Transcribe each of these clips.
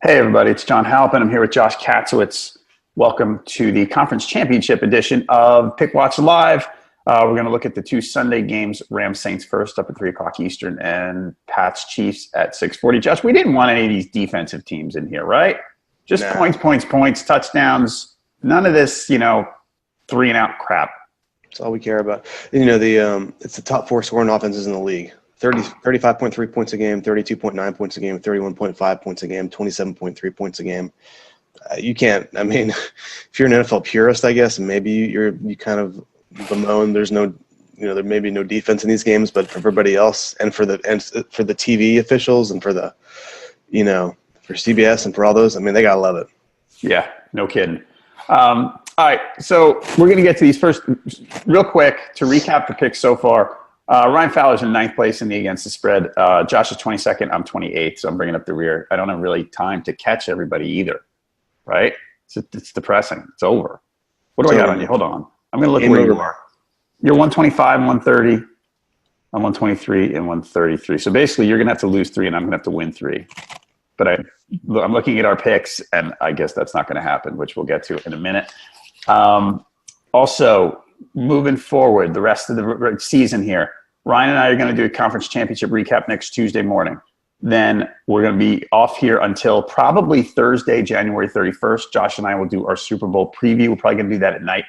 Hey, everybody, it's John Halpin. I'm here with Josh Katzowitz. Welcome to the conference championship edition of Pickwatch Live. We're going to look at the two Sunday games, Rams-Saints first up at 3 o'clock Eastern and Pats-Chiefs at 6:40. Josh, we didn't want any of these defensive teams in here, right? Just points, touchdowns. None of this, three and out crap. That's all we care about. It's the top four scoring offenses in the league. 35.3 points a game, 32.9 points a game, 31.5 points a game, 27.3 points a game. You can't. I mean, if you're an NFL purist, I guess maybe you kind of bemoan there's no, there may be no defense in these games, but for everybody else and for the TV officials and for the, for CBS and for all those, I mean, they gotta love it. Yeah, no kidding. All right, so we're gonna get to these first real quick to recap the picks so far. Ryan Fowler's in ninth place in the against the spread. Josh is 22nd. I'm 28th, so I'm bringing up the rear. I don't have really time to catch everybody either, right? It's depressing. It's over. What do I got on you? Hold on. I'm going to look where you are. You're 125, 130. I'm 123 and 133. So basically, you're going to have to lose 3, and I'm going to have to win 3. But I'm looking at our picks, and I guess that's not going to happen, which we'll get to in a minute. Also, moving forward, the rest of the season here, Ryan and I are going to do a conference championship recap next Tuesday morning. Then we're going to be off here until probably Thursday, January 31st. Josh and I will do our Super Bowl preview. We're probably going to do that at night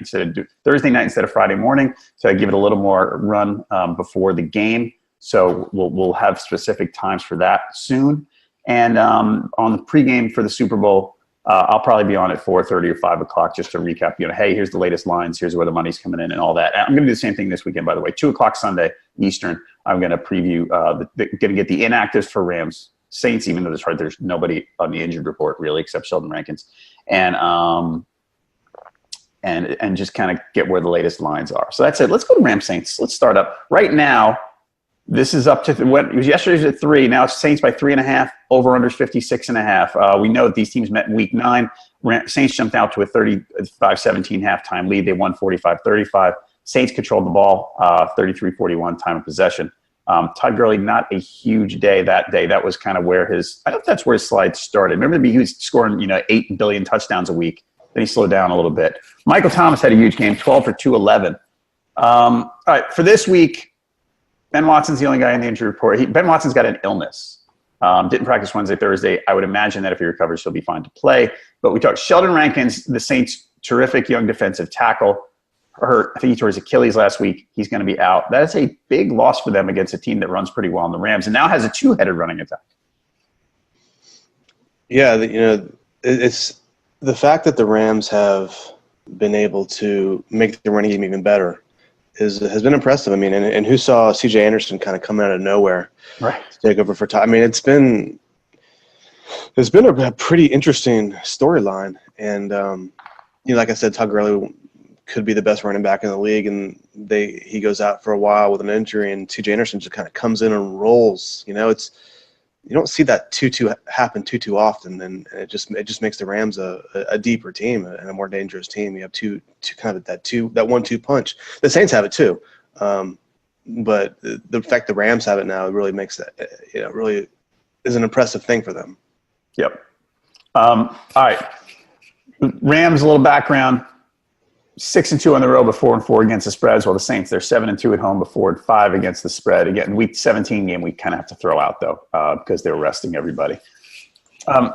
Thursday night instead of Friday morning. So I give it a little more run before the game. So we'll have specific times for that soon. And on the pregame for the Super Bowl, I'll probably be on at 4:30 or 5 o'clock just to recap, hey, here's the latest lines, here's where the money's coming in and all that. I'm going to do the same thing this weekend, by the way. 2 o'clock Sunday Eastern, I'm going to preview, going to get the inactives for Rams, Saints, even though there's nobody on the injured report really except Sheldon Rankins, and just kind of get where the latest lines are. So that's it. Let's go to Rams Saints. Let's start up right now. This is up to what it was yesterday's at 3. Now it's Saints by 3.5. Over under 56.5. We know that these teams met in Week 9. Saints jumped out to a 35-17 halftime lead. They won 45-35. Saints controlled the ball 33-41 time of possession. Todd Gurley, not a huge day that day. That was kind of where I don't know if that's where his slide started. Remember, he was scoring 8 billion touchdowns a week. Then he slowed down a little bit. Michael Thomas had a huge game, 12 for 211. All right, for this week, Ben Watson's the only guy in the injury report. Ben Watson's got an illness. Didn't practice Wednesday, Thursday. I would imagine that if he recovers, he'll be fine to play. But we talked Sheldon Rankins, the Saints' terrific young defensive tackle, hurt. I think he tore his Achilles last week. He's going to be out. That is a big loss for them against a team that runs pretty well in the Rams and now has a two-headed running attack. Yeah, it's the fact that the Rams have been able to make the running game even better has been impressive. I mean, and who saw C.J. Anderson kind of come out of nowhere, right, to take over for Todd? I mean, it's been a pretty interesting storyline, and like I said, Todd Gurley could be the best running back in the league, and he goes out for a while with an injury, and C.J. Anderson just kind of comes in and rolls. You don't see that happen too often, and it just makes the Rams a deeper team and a more dangerous team. You have two kind of that 1-2 punch. The Saints have it too, but the fact the Rams have it now really makes that really is an impressive thing for them. Yep. All right, Rams. A little background. 6-2 on the road, but 4-4 against the spreads. While the Saints, they're 7-2 at home, but 4-5 against the spread. Again, Week 17 game we kind of have to throw out though because they're resting everybody. I'm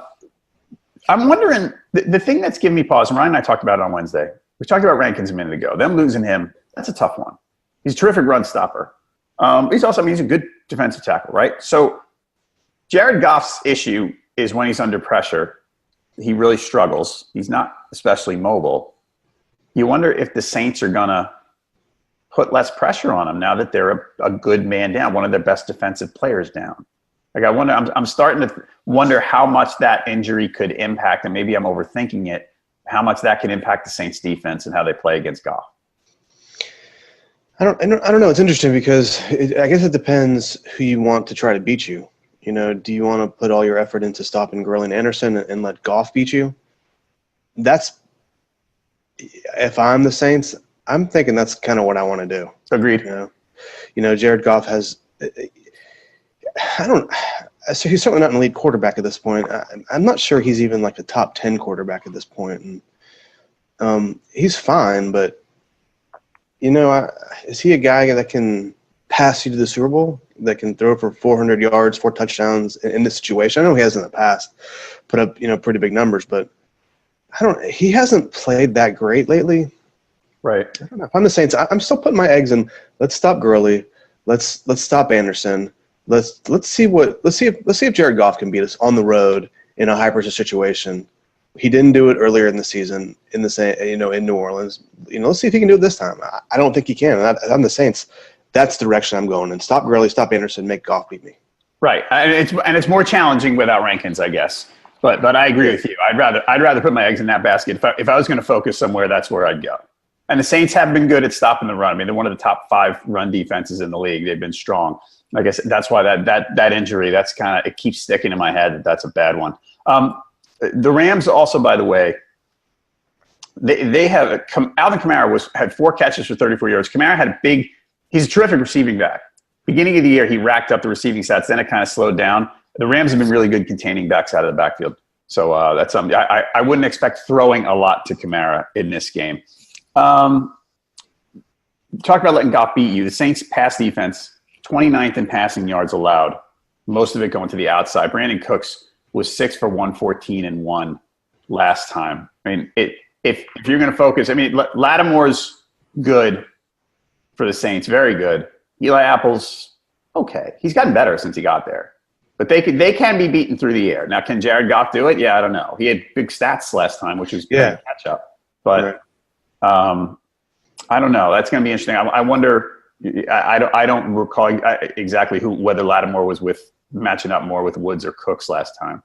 wondering the thing that's giving me pause. And Ryan and I talked about it on Wednesday. We talked about Rankins a minute ago. Them losing him, that's a tough one. He's a terrific run stopper. He's a good defensive tackle, right? So Jared Goff's issue is when he's under pressure, he really struggles. He's not especially mobile. You wonder if the Saints are going to put less pressure on him now that they're a good man down, one of their best defensive players down. Like I wonder, I'm starting to wonder how much that injury could impact, and maybe I'm overthinking it, how much that can impact the Saints defense and how they play against Goff. I don't know. It's interesting because I guess it depends who you want to try to beat you. Do you want to put all your effort into stopping Gurley and Anderson and let Goff beat you? If I'm the Saints, I'm thinking that's kind of what I want to do. Agreed. Jared Goff has so he's certainly not an elite quarterback at this point. I'm not sure he's even like a top 10 quarterback at this point. And he's fine, but is he a guy that can pass you to the Super Bowl, that can throw for 400 yards, 4 touchdowns in this situation? I know he has in the past put up, pretty big numbers, but he hasn't played that great lately. Right. I don't know. If I'm the Saints, I'm still putting my eggs in. Let's stop Gurley. Let's stop Anderson. Let's see if Jared Goff can beat us on the road in a high pressure situation. He didn't do it earlier in the season in New Orleans. Let's see if he can do it this time. I don't think he can. I'm the Saints. That's the direction I'm going in. Stop Gurley, stop Anderson, make Goff beat me. Right. And it's more challenging without Rankins, I guess. But I agree with you. I'd rather put my eggs in that basket. If I was going to focus somewhere, that's where I'd go. And the Saints have been good at stopping the run. I mean, they're one of the top 5 run defenses in the league. They've been strong. Like I said, that's why that injury, that's kind of, it keeps sticking in my head that's a bad one. The Rams also, by the way, they have Alvin Kamara had 4 catches for 34 yards. Kamara had he's a terrific receiving back. Beginning of the year, he racked up the receiving stats. Then it kind of slowed down. The Rams have been really good containing backs out of the backfield. So that's something I wouldn't expect throwing a lot to Kamara in this game. Talk about letting Goff beat you. The Saints pass defense, 29th in passing yards allowed, most of it going to the outside. Brandon Cooks was 6 for 114 and 1 last time. I mean, if you're going to focus, I mean, Lattimore's good for the Saints, very good. Eli Apple's okay. He's gotten better since he got there. But they can be beaten through the air. Now, can Jared Goff do it? Yeah, I don't know. He had big stats last time, which was good to catch up. But I don't know. That's going to be interesting. I wonder. I don't recall exactly whether Lattimore was matching up more with Woods or Cooks last time.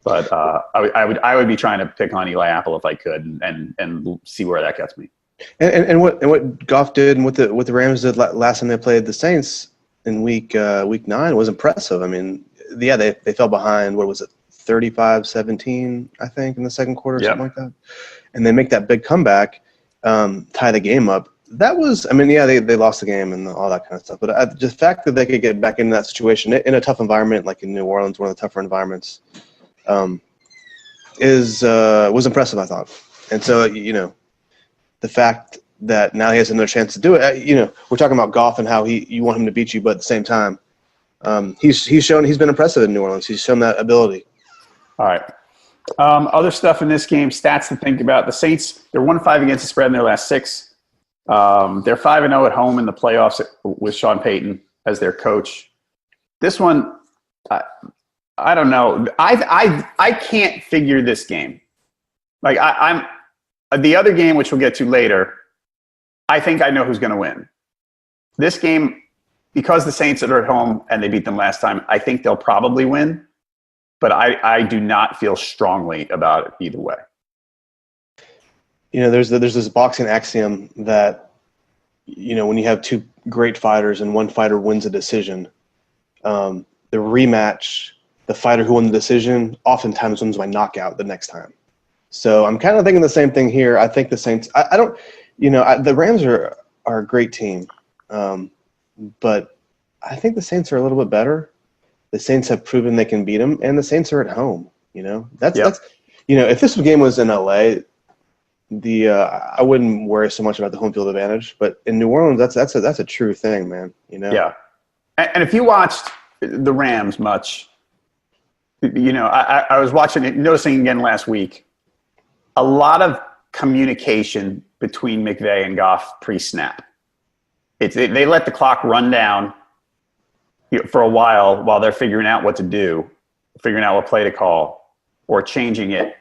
But I would be trying to pick on Eli Apple if I could and see where that gets me. And what Goff did and what the Rams did last time they played the Saints in week 9 was impressive. I mean, yeah, they fell behind. What was it, 35-17, I think, in the second quarter, something like that. And they make that big comeback, tie the game up. That was, I mean, yeah, they lost the game and all that kind of stuff. But the fact that they could get back into that situation in a tough environment, like in New Orleans, one of the tougher environments, was impressive, I thought. And so, the fact that now he has another chance to do it, we're talking about Goff and how you want him to beat you, but at the same time, he's been impressive in New Orleans. He's shown that ability. All right. Other stuff in this game, stats to think about. The Saints, they're 1-5 against the spread in their last 6. They're 5-0 at home in the playoffs with Sean Payton as their coach. This one, I don't know. I can't figure this game. Like I'm the other game, which we'll get to later. I think I know who's going to win. This game, because the Saints are at home and they beat them last time, I think they'll probably win. But I do not feel strongly about it either way. There's this boxing axiom that, when you have 2 great fighters and one fighter wins a decision, the rematch, the fighter who won the decision oftentimes wins by knockout the next time. So I'm kind of thinking the same thing here. I think the Saints, the Rams are a great team, but I think the Saints are a little bit better. The Saints have proven they can beat them, and the Saints are at home. That's if this game was in LA, I wouldn't worry so much about the home field advantage. But in New Orleans, that's a true thing, man. Yeah, and if you watched the Rams much, I was watching it, noticing again last week, a lot of communication between McVay and Goff pre-snap. They let the clock run down for a while they're figuring out what to do, figuring out what play to call, or changing it.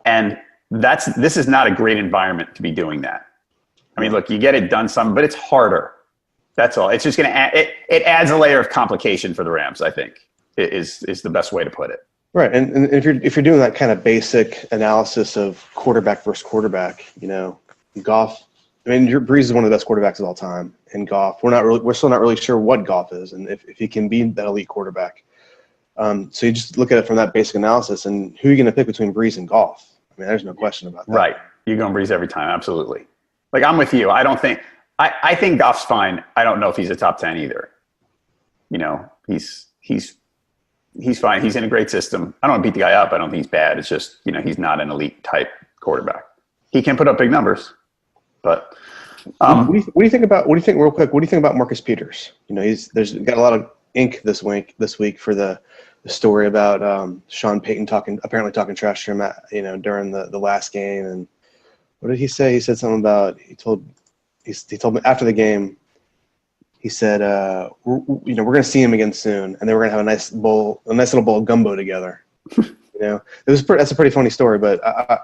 And this is not a great environment to be doing that. I mean, look, you get it done some, but it's harder. That's all. It's just going to add, it adds a layer of complication for the Rams, I think, is the best way to put it. Right. And if you're doing that kind of basic analysis of quarterback versus quarterback, Goff, I mean, Breeze is one of the best quarterbacks of all time. And Goff, we're still not really sure what Goff is and if he can be that elite quarterback. So you just look at it from that basic analysis, and who are you going to pick between Breeze and Goff? I mean, there's no question about that. Right. You're going Breeze every time. Absolutely. Like, I'm with you. I think Goff's fine. I don't know if he's a top 10 either. He's He's fine. He's in a great system. I don't want to beat the guy up. I don't think he's bad. It's just, he's not an elite type quarterback. He can put up big numbers, but what do you think about Marcus Peters? There's got a lot of ink this week for the story about Sean Payton apparently talking trash to him during the last game. And what did he say? He said something about he told me after the game. He said, we're going to see him again soon, and then we're going to have a nice little bowl of gumbo together. That's a pretty funny story, but I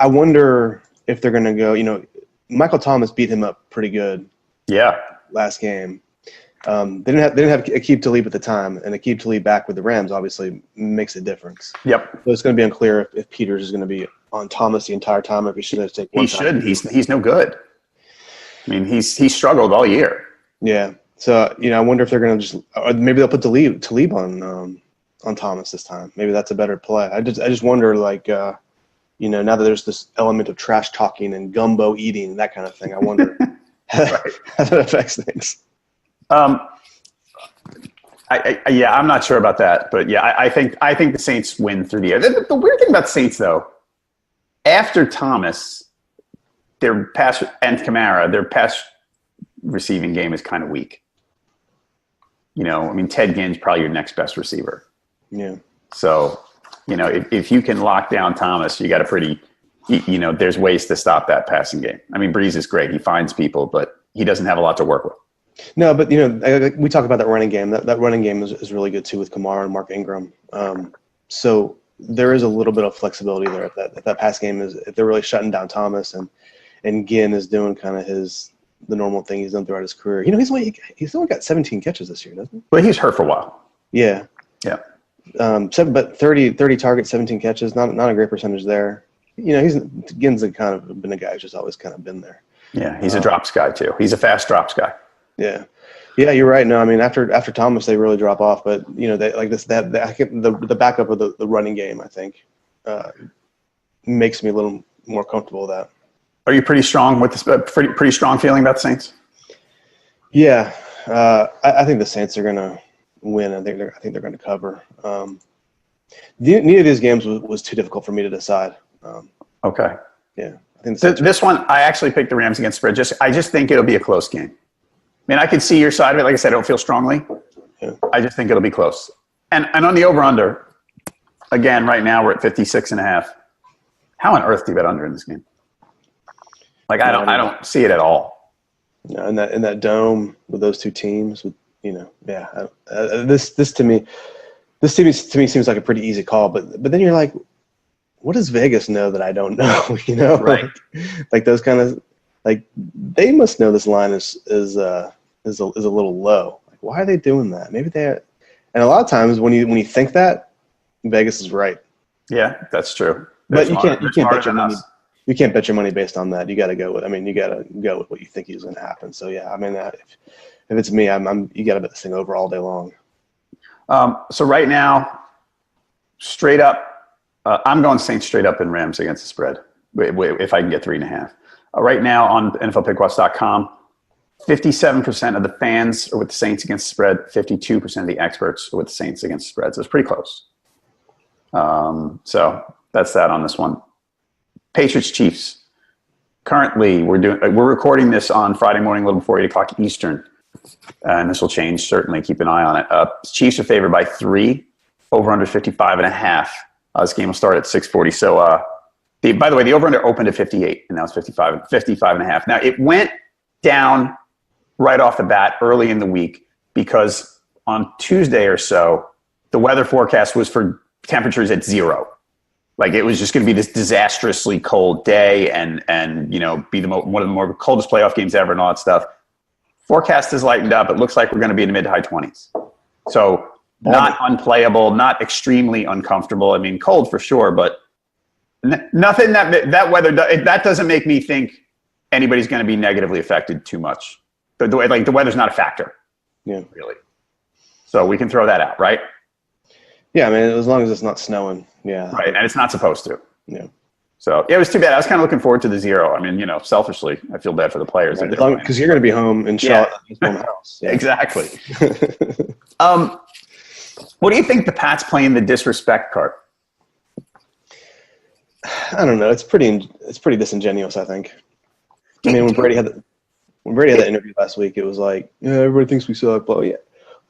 wonder if they're going to go. Michael Thomas beat him up pretty good. Yeah. Last game, they didn't have Aqib Talib at the time, and Aqib Talib back with the Rams obviously makes a difference. Yep. So it's going to be unclear if Peters is going to be on Thomas the entire time, or if he should have taken one. He shouldn't. He's no good. I mean, he's struggled all year. Yeah. So, I wonder if they're going to just – or maybe they'll put Talib on Thomas this time. Maybe that's a better play. I just wonder, now that there's this element of trash talking and gumbo eating and that kind of thing, I wonder how that affects things. I'm not sure about that. But, I think the Saints win through the air. The weird thing about the Saints, though, after Thomas – their pass and Kamara, their pass receiving game is kind of weak. Ted Ginn's probably your next best receiver. Yeah. So, if you can lock down Thomas, you got a pretty, there's ways to stop that passing game. I mean, Breeze is great. He finds people, but he doesn't have a lot to work with. No, but, we talk about that running game. That running game is really good, too, with Kamara and Mark Ingram. So there is a little bit of flexibility there. If that pass game if they're really shutting down Thomas and Ginn is doing kind of the normal thing he's done throughout his career. He's only got 17 catches this year, doesn't he? Well, he's hurt for a while. Yeah. Yeah. But 30 targets, 17 catches, not a great percentage there. Ginn's kind of been a guy who's just always kind of been there. Yeah, he's a drops guy too. He's a fast drops guy. Yeah. Yeah, you're right. No, I mean after Thomas they really drop off, but they like this the backup of the running game, I think, makes me a little more comfortable with that. Are you pretty strong with this? Pretty strong feeling about the Saints? Yeah, I think the Saints are going to win. I think they're going to cover. Neither of these games was too difficult for me to decide. Okay. Yeah, I think this one I actually picked the Rams against spread. I just think it'll be a close game. I mean, I could see your side of it. Like I said, I don't feel strongly. Yeah. I just think it'll be close. And on the over under, again, right now we're at 56.5. How on earth do you bet under in this game? Like I don't see it at all. No, in that dome with those two teams, this to me seems like a pretty easy call. But then you're like, what does Vegas know that I don't know? Right? like those kind of they must know this line is a little low. Like, why are they doing that? Maybe they're. And a lot of times when you think that, Vegas is right. Yeah, that's true. But you can't bet your money. You can't bet your money based on that. You got to go with. You got to go with what you think is going to happen. So yeah, if it's me, you got to bet this thing over all day long. So right now, straight up, I'm going Saints straight up in Rams against the spread if I can get 3.5. Right now on NFLPickwatch.com, 57% of the fans are with the Saints against the spread. 52% of the experts are with the Saints against the spread. So it's pretty close. So that's that on this one. Patriots-Chiefs. Currently, we're recording this on Friday morning, a little before 8 o'clock Eastern. And this will change, certainly. Keep an eye on it. Chiefs are favored by 3, over under 55.5. This game will start at 6:40. So, by the way, the over-under opened at 58, and now it's 55.5. Now, it went down right off the bat early in the week because on Tuesday or so, the weather forecast was for temperatures at 0. Like it was just going to be this disastrously cold day and be one of the more coldest playoff games ever and all that stuff. Forecast has lightened up. It looks like we're going to be in the mid to high 20s. So not unplayable, not extremely uncomfortable. I mean, cold for sure, but nothing that weather, that doesn't make me think anybody's going to be negatively affected too much. The weather's not a factor. Yeah. Really. So we can throw that out, right? Yeah, as long as it's not snowing. Yeah. Right, and it's not supposed to. Yeah. So yeah, it was too bad. I was kind of looking forward to the 0. I mean, selfishly, I feel bad for the players. Because you're going to be home in Charlotte, home house. Yeah. Exactly. What do you think the Pats playing the disrespect card? I don't know. It's pretty disingenuous, I think. I mean, when Brady had that interview last week, it was like, yeah, everybody thinks we suck. But yeah,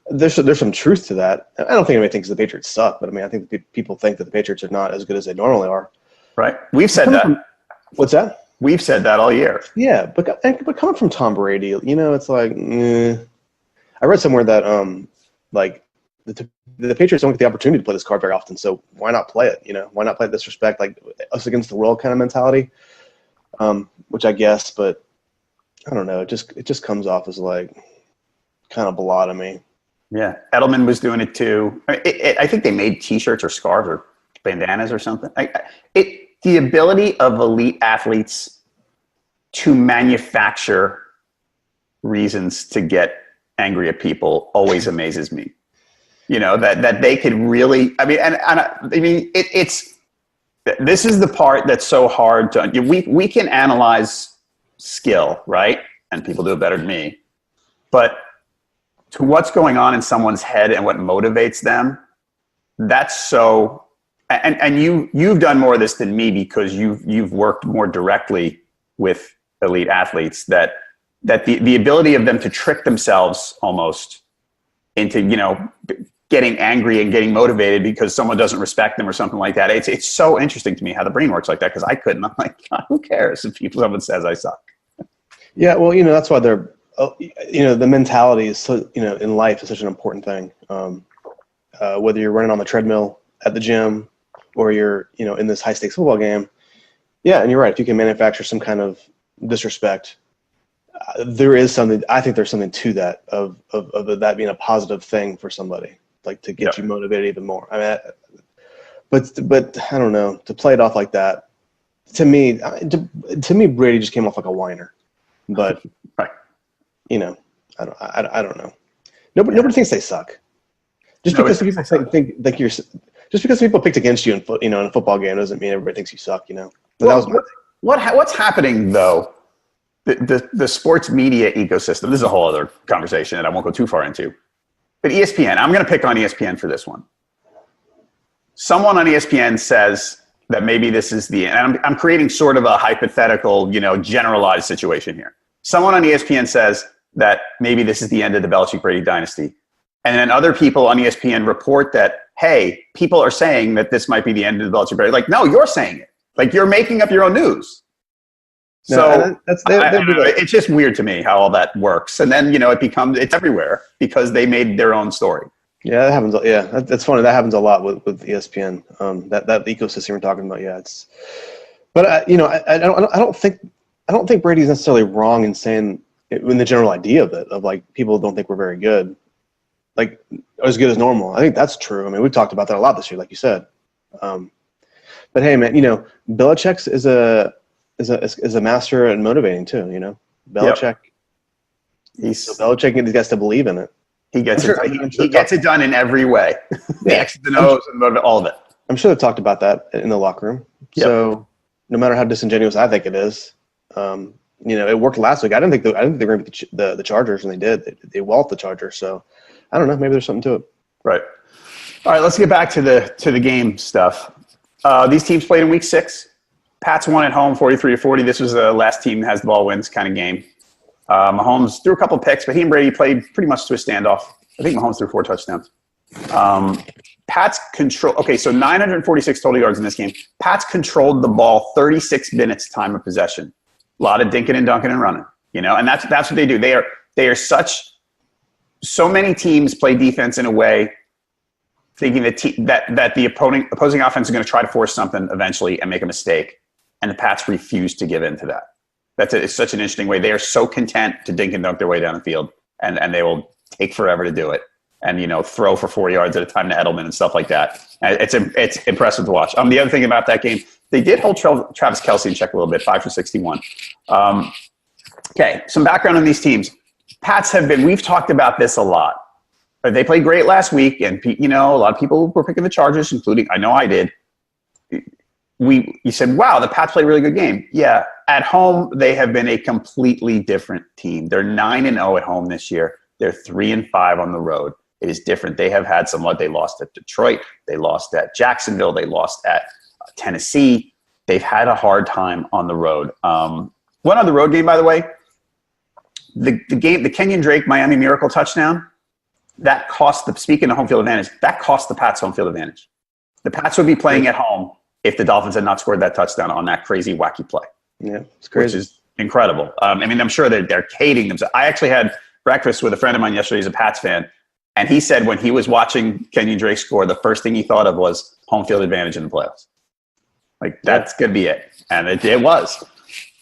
there's some truth to that. I don't think anybody thinks the Patriots suck, but I mean, I think people think that the Patriots are not as good as they normally are. Right. We've said that. What's that? We've said that all year. Yeah, but coming from Tom Brady, it's like, I read somewhere that like the Patriots don't get the opportunity to play this card very often, so why not play it? Why not play disrespect, like us against the world kind of mentality? Which I guess, but I don't know. It just comes off as like kind of blah to me. Yeah, Edelman was doing it too. I think they made T-shirts or scarves or bandanas or something. The ability of elite athletes to manufacture reasons to get angry at people always amazes me. That they could really. I mean, it's this is the part that's so hard to. We can analyze skill, right? And people do it better than me, but to what's going on in someone's head and what motivates them, that's so. And you've done more of this than me because you've worked more directly with elite athletes. That the ability of them to trick themselves almost into getting angry and getting motivated because someone doesn't respect them or something like that. It's so interesting to me how the brain works like that because I couldn't. I'm like, God, who cares if someone says I suck? Yeah, well, that's why they're the mentality is so in life is such an important thing. Whether you're running on the treadmill at the gym or you're in this high stakes football game, yeah, and you're right. If you can manufacture some kind of disrespect, there is something. I think there's something to that of that being a positive thing for somebody, like to get you motivated even more. I mean, but I don't know, to play it off like that. To me, Brady just came off like a whiner. But right. I don't know. Nobody thinks they suck. Just because people think like you're. Just because people picked against you in a football game doesn't mean everybody thinks you suck. But what's happening though? The sports media ecosystem. This is a whole other conversation that I won't go too far into. But ESPN, I'm going to pick on ESPN for this one. Someone on ESPN says that maybe this is the end. And I'm creating sort of a hypothetical, generalized situation here. Someone on ESPN says that maybe this is the end of the Belichick-Brady dynasty. And then other people on ESPN report that, hey, people are saying that this might be the end of the Belichick-Brady. Like, no, you're saying it. Like, you're making up your own news. So it's just weird to me how all that works. And then, it's everywhere because they made their own story. Yeah, that happens. Yeah, that's funny. That happens a lot with ESPN. That ecosystem we're talking about. Yeah, but I don't think Brady's necessarily wrong in saying in the general idea of it, of like people don't think we're very good, like as good as normal. I think that's true. I mean, we've talked about that a lot this year, like you said. But hey, man, Belichick is a master at motivating too. Belichick. Belichick getting these guys to believe in it. He gets he gets it done in every way. The X's and O's and all of it. I'm sure they've talked about that in the locker room. Yep. So no matter how disingenuous I think it is, it worked last week. I didn't think they were going to beat the Chargers, and they did. They walloped the Chargers. So I don't know. Maybe there's something to it. Right. All right. Let's get back to the game stuff. These teams played in Week 6. Pats won at home, 43-40. This was the last team has the ball wins kind of game. Mahomes threw a couple picks, but he and Brady played pretty much to a standoff. I think Mahomes threw 4 touchdowns. Pats control. Okay, so 946 total yards in this game. Pats controlled the ball 36 minutes time of possession. A lot of dinking and dunking and running, and that's what they do. They are so many teams play defense in a way thinking that the opposing offense is going to try to force something eventually and make a mistake, and the Pats refuse to give in to that. It's such an interesting way. They are so content to dink and dunk their way down the field, and they will take forever to do it, and throw for 4 yards at a time to Edelman and stuff like that. It's impressive to watch. The other thing about that game, they did hold Travis Kelce in check a little bit, 5 for 61. Okay, some background on these teams. Pats we've talked about this a lot. They played great last week, and a lot of people were picking the Chargers, including, I know I did. you said, wow, the Pats played a really good game. Yeah, at home, they have been a completely different team. They're 9-0 at home this year. They're 3-5 on the road. It is different. They have had somewhat. They lost at Detroit. They lost at Jacksonville. They lost at Tennessee. They've had a hard time on the road. One on the road game, by the way, the Kenyon Drake Miami Miracle touchdown, that cost speaking of home field advantage, that cost the Pats home field advantage. The Pats would be playing at home if the Dolphins had not scored that touchdown on that crazy, wacky play. Yeah, it's crazy. Which is incredible. I'm sure they're hating themselves. I actually had breakfast with a friend of mine yesterday. He's a Pats fan. And he said when he was watching Kenyon Drake score, the first thing he thought of was home field advantage in the playoffs. Like, that's going to be it. And it was.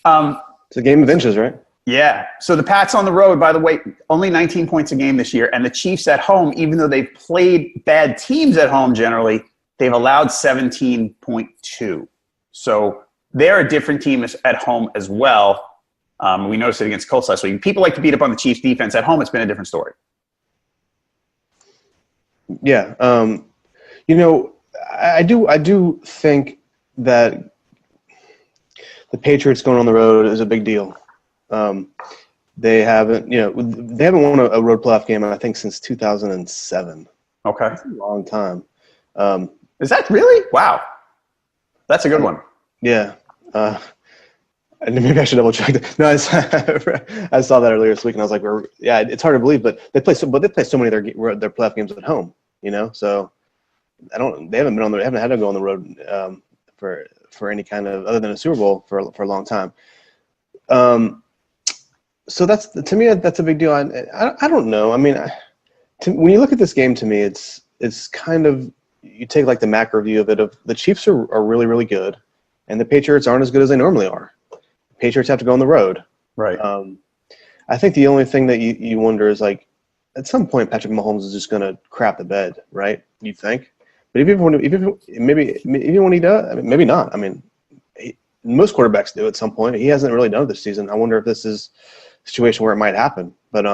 It's a game of inches, right? Yeah. So the Pats on the road, by the way, only 19 points a game this year. And the Chiefs at home, even though they've played bad teams at home generally, they've allowed 17.2. So they're a different team at home as well. We noticed it against Colts last week. People like to beat up on the Chiefs defense. At home, it's been a different story. Yeah. I do think that the Patriots going on the road is a big deal. They haven't won a road playoff game, I think, since 2007. Okay. That's a long time. Is that really? Wow. That's a good one. Yeah. Maybe I should double check that. No, I saw that earlier this week, and I was like, it's hard to believe, but they play so many of their playoff games at home, So they haven't had to go on the road for any kind of other than a Super Bowl for a long time. So to me that's a big deal. I don't know. I mean, when you look at this game, to me, it's kind of, you take like the macro view of it. Of the Chiefs are really, really good, and the Patriots aren't as good as they normally are. The Patriots have to go on the road. Right. I think the only thing that you wonder is, like, at some point Patrick Mahomes is just going to crap the bed, right? You think? But even when he does, I mean, maybe not. I mean, most quarterbacks do at some point. He hasn't really done it this season. I wonder if this is a situation where it might happen. But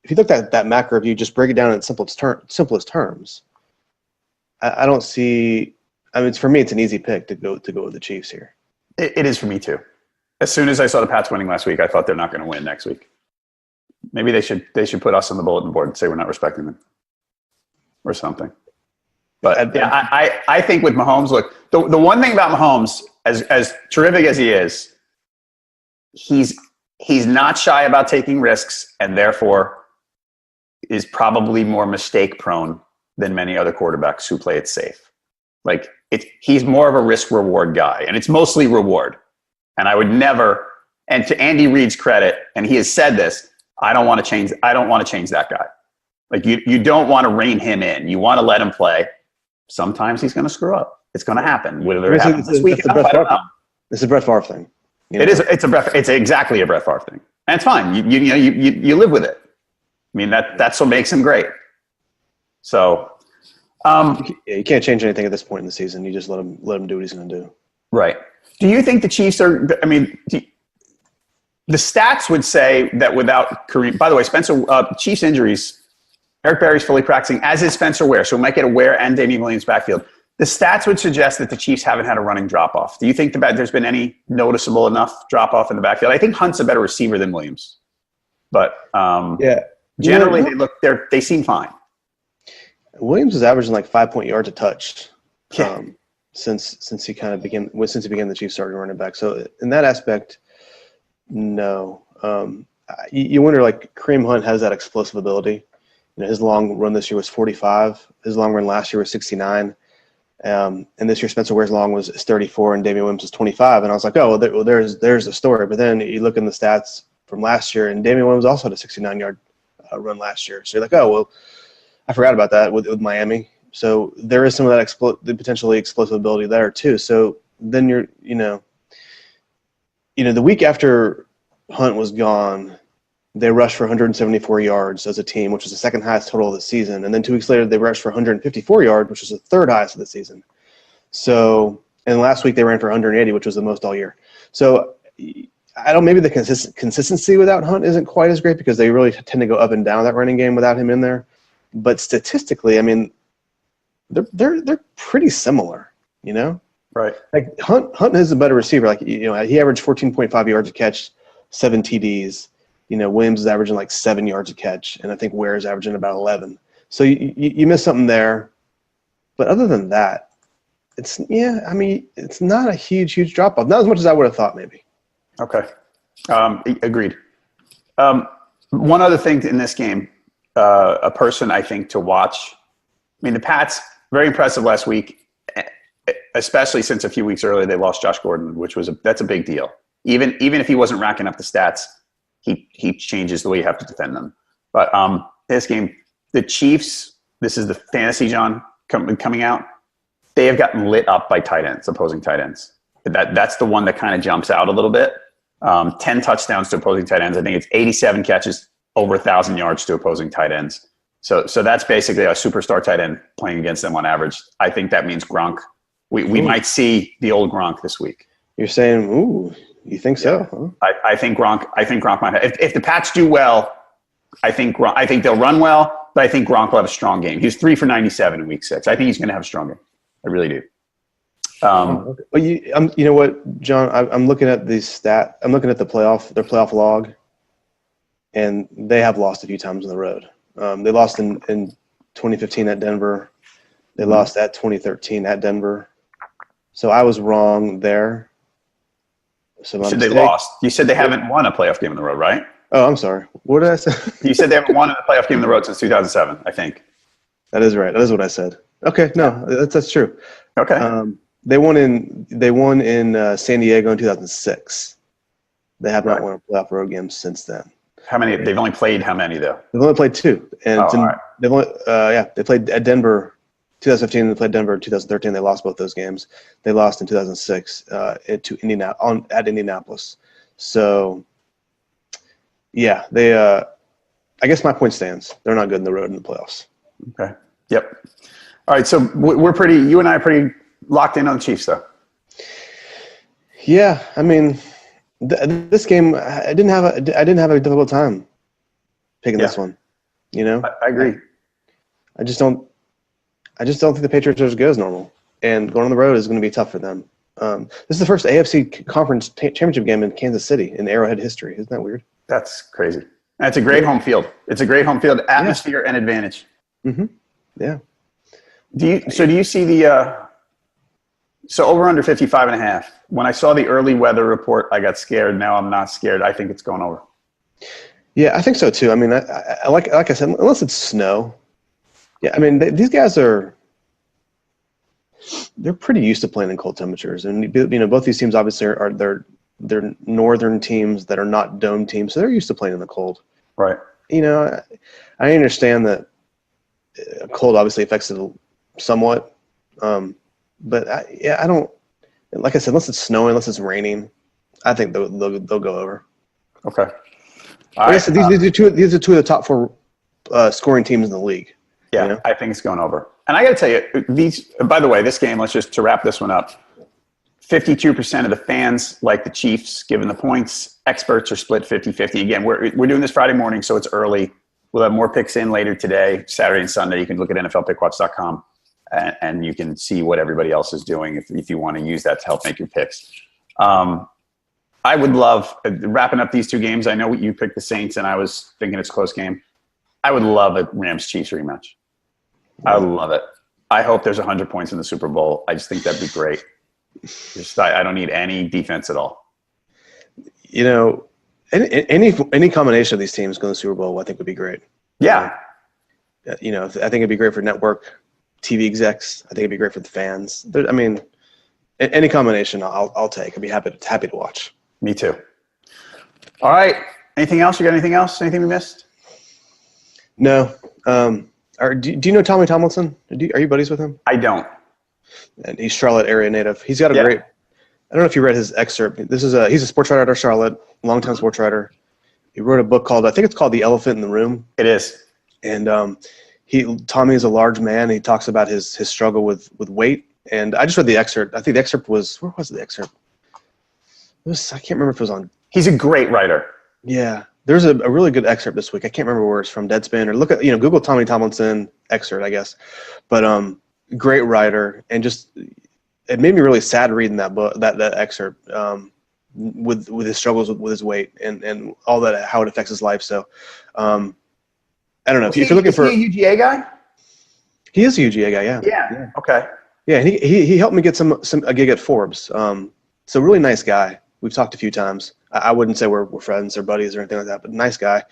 if you look at that macro view, just break it down in simplest terms. I don't see. I mean, for me, it's an easy pick to go with the Chiefs here. It is for me too. As soon as I saw the Pats winning last week, I thought they're not going to win next week. Maybe they should put us on the bulletin board and say we're not respecting them, or something. But yeah, I think with Mahomes, look, the one thing about Mahomes, as terrific as he is, he's not shy about taking risks, and therefore is probably more mistake prone than many other quarterbacks who play it safe. Like, he's more of a risk reward guy, and it's mostly reward. And I would never, and to Andy Reid's credit, and he has said this, I don't want to change that guy. Like, you don't want to rein him in. You want to let him play. Sometimes he's going to screw up. It's going to happen. Whether it happens this week, I don't know. It's a Brett Favre thing. It's exactly a Brett Favre thing. And it's fine. You live with it. I mean, that's what makes him great. So, you can't change anything at this point in the season. You just let him do what he's going to do. Right. Do you think the Chiefs are? I mean, the stats would say that without Kareem. By the way, Chiefs injuries. Eric Berry's fully practicing, as is Spencer Ware. So we might get a Ware and Damian Williams backfield. The stats would suggest that the Chiefs haven't had a running drop-off. Do you think there's been any noticeable enough drop-off in the backfield? I think Hunt's a better receiver than Williams. But generally they seem fine. Williams is averaging like 5 yards a touch since he began the Chiefs starting running back. So in that aspect, no. You wonder, like, Kareem Hunt has that explosive ability. His long run this year was 45. His long run last year was 69. And this year Spencer Ware's long was 34 and Damian Williams was 25. And I was like, there's a story. But then you look in the stats from last year, and Damian Williams also had a 69-yard run last year. So you're like, I forgot about that with Miami. So there is some of that the potentially explosive ability there too. So then you're, the week after Hunt was gone, they rushed for 174 yards as a team, which was the second highest total of the season. And then 2 weeks later, they rushed for 154 yards, which was the third highest of the season. So, and last week they ran for 180, which was the most all year. So maybe the consistency without Hunt isn't quite as great because they really tend to go up and down that running game without him in there. But statistically, I mean, they're pretty similar, Right. Like Hunt is a better receiver. Like, he averaged 14.5 yards a catch, 7 TDs. Williams is averaging like 7 yards a catch, and I think Ware is averaging about 11. So you missed something there. But other than that, it's not a huge drop off. Not as much as I would have thought, maybe. Okay. Agreed. One other thing in this game, a person I think to watch. I mean, the Pats, very impressive last week, especially since a few weeks earlier they lost Josh Gordon, that's a big deal. Even if he wasn't racking up the stats, he changes the way you have to defend them. But this game, the Chiefs, this is the fantasy, John, coming out. They have gotten lit up by tight ends, opposing tight ends. That's the one that kind of jumps out a little bit. 10 touchdowns to opposing tight ends. I think it's 87 catches, over 1,000 yards to opposing tight ends. So that's basically a superstar tight end playing against them on average. I think that means Gronk. We might see the old Gronk this week. You're saying, ooh, you think so? Huh? I think Gronk might have. If the Pats do well, I think they'll run well, but I think Gronk will have a strong game. He was 3 for 97 in week 6. I think he's going to have a strong game. I really do. Well, you know what, John? I'm looking at these stats. I'm looking at their playoff log, and they have lost a few times on the road. They lost in 2015 at Denver. They lost at 2013 at Denver. So I was wrong there. So you said they lost. You said they haven't won a playoff game on the road, right? Oh, I'm sorry. What did I say? You said they haven't won a playoff game on the road since 2007, I think. That is right. That is what I said. Okay, no, that's true. Okay. They won in San Diego in 2006. They have not won a playoff road game since then. How many? They've only played how many though? They've only played 2, and right. They played at Denver. 2015, they played Denver. In 2013, they lost both those games. They lost in 2006 at Indianapolis. So, yeah, they. I guess my point stands. They're not good in the road in the playoffs. Okay. Yep. All right. So you and I are pretty locked in on the Chiefs, though. Yeah, I mean, this game, I didn't have a difficult time picking this one. I agree. I just don't think the Patriots are as good as normal, and going on the road is going to be tough for them. This is the first AFC Conference Championship game in Kansas City in Arrowhead history. Isn't that weird? That's crazy. That's a great home field. It's a great home field atmosphere and advantage. Mm-hmm. Yeah. Do you see the over under 55.5? When I saw the early weather report, I got scared. Now I'm not scared. I think it's going over. Yeah, I think so too. I mean, I like I said, unless it's snow. Yeah, I mean, these guys they're pretty used to playing in cold temperatures, and both these teams obviously they're northern teams that are not dome teams, so they're used to playing in the cold. Right. I understand that cold obviously affects it somewhat, but I don't. Like I said, unless it's snowing, unless it's raining, I think they'll go over. Okay. So these are two of the top 4 scoring teams in the league. Yeah, I think it's going over. And I got to tell you, by the way, this game, to wrap this one up, 52% of the fans like the Chiefs, given the points. Experts are split 50-50. Again, we're doing this Friday morning, so it's early. We'll have more picks in later today, Saturday and Sunday. You can look at NFLPickwatch.com, and you can see what everybody else is doing if you want to use that to help make your picks. I would love, wrapping up these 2 games, I know you picked the Saints, and I was thinking it's a close game. I would love a Rams-Chiefs rematch. I would love it. I hope there's 100 points in the Super Bowl. I just think that'd be great. I don't need any defense at all. Any combination of these teams going to the Super Bowl, I think would be great. Yeah. I think it'd be great for network TV execs. I think it'd be great for the fans. Any combination, I'll take. I'd be happy to watch. Me too. All right. Anything else? You got anything else? Anything we missed? No. Do you know Tommy Tomlinson? Are you buddies with him? I don't. And he's Charlotte area native. He's got a great. I don't know if you read his excerpt. He's a sports writer out of Charlotte, longtime sports writer. He wrote a book called, I think it's called The Elephant in the Room. It is. And Tommy is a large man. He talks about his struggle with weight. And I just read the excerpt. I think the excerpt was, where was the excerpt? I can't remember if it was on. He's a great writer. Yeah. There's a really good excerpt this week. I can't remember where it's from, Deadspin, or look at, Google Tommy Tomlinson excerpt, I guess. But great writer, and just it made me really sad reading that book, that excerpt, with his struggles with his weight and all that, how it affects his life. So, I don't know if you're looking for a UGA guy. He is a UGA guy. Yeah. Yeah. Okay. Yeah. And he helped me get a gig at Forbes. So really nice guy. We've talked a few times. I wouldn't say we're friends or buddies or anything like that, but nice guy.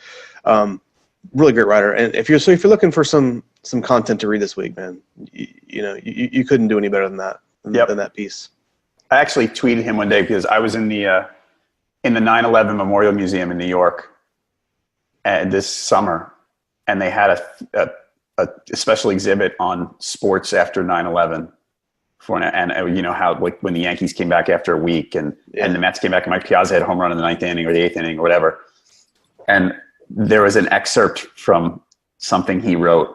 Really great writer. And if you're looking for some content to read this week, man, you couldn't do any better than that. Than that piece. I actually tweeted him one day because I was in the 9/11 Memorial Museum in New York this summer, and they had a special exhibit on sports after 9/11. And you know how, like, when the Yankees came back after a week and the Mets came back and Mike Piazza had a home run in the 9th inning or the 8th inning or whatever. And there was an excerpt from something he wrote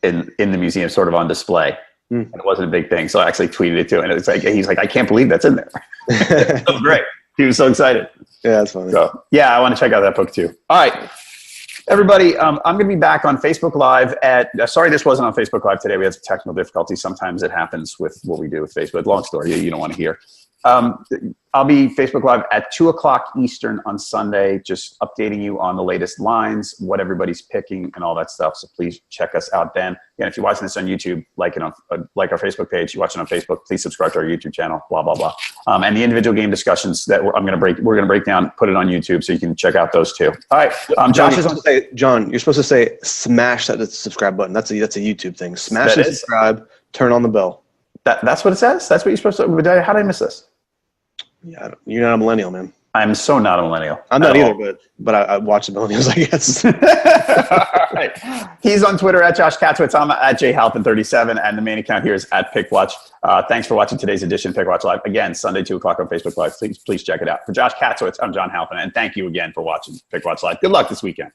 in the museum, sort of on display. And it wasn't a big thing. So I actually tweeted it to him, and it was like, he's like, I can't believe that's in there. It was great. He was so excited. Yeah, that's funny. So, yeah, I want to check out that book too. All right. Everybody, I'm going to be back on Facebook Live sorry this wasn't on Facebook Live today. We had some technical difficulties. Sometimes it happens with what we do with Facebook. Long story you don't want to hear. I'll be Facebook Live at 2 o'clock Eastern on Sunday, just updating you on the latest lines, what everybody's picking, and all that stuff. So please check us out then. Again, if you're watching this on YouTube, like our Facebook page. You watch it on Facebook, please subscribe to our YouTube channel, blah, blah, blah. And the individual game discussions that we're going to break down, put it on YouTube so you can check out those too. All right. John, you're supposed to say smash that subscribe button. That's a YouTube thing. Smash and subscribe, turn on the bell. That's what it says? That's what you're supposed to – how did I miss this? Yeah, you're not a millennial, man. I'm so not a millennial. I'm not either, but I watch the millennials, I guess. All right. He's on Twitter at Josh Katzowitz. I'm at jhalpin37, and the main account here is at Pickwatch. Thanks for watching today's edition of Pickwatch Live. Again, Sunday, 2 o'clock on Facebook Live. Please check it out. For Josh Katzowitz, I'm John Halpin, and thank you again for watching Pickwatch Live. Good luck this weekend.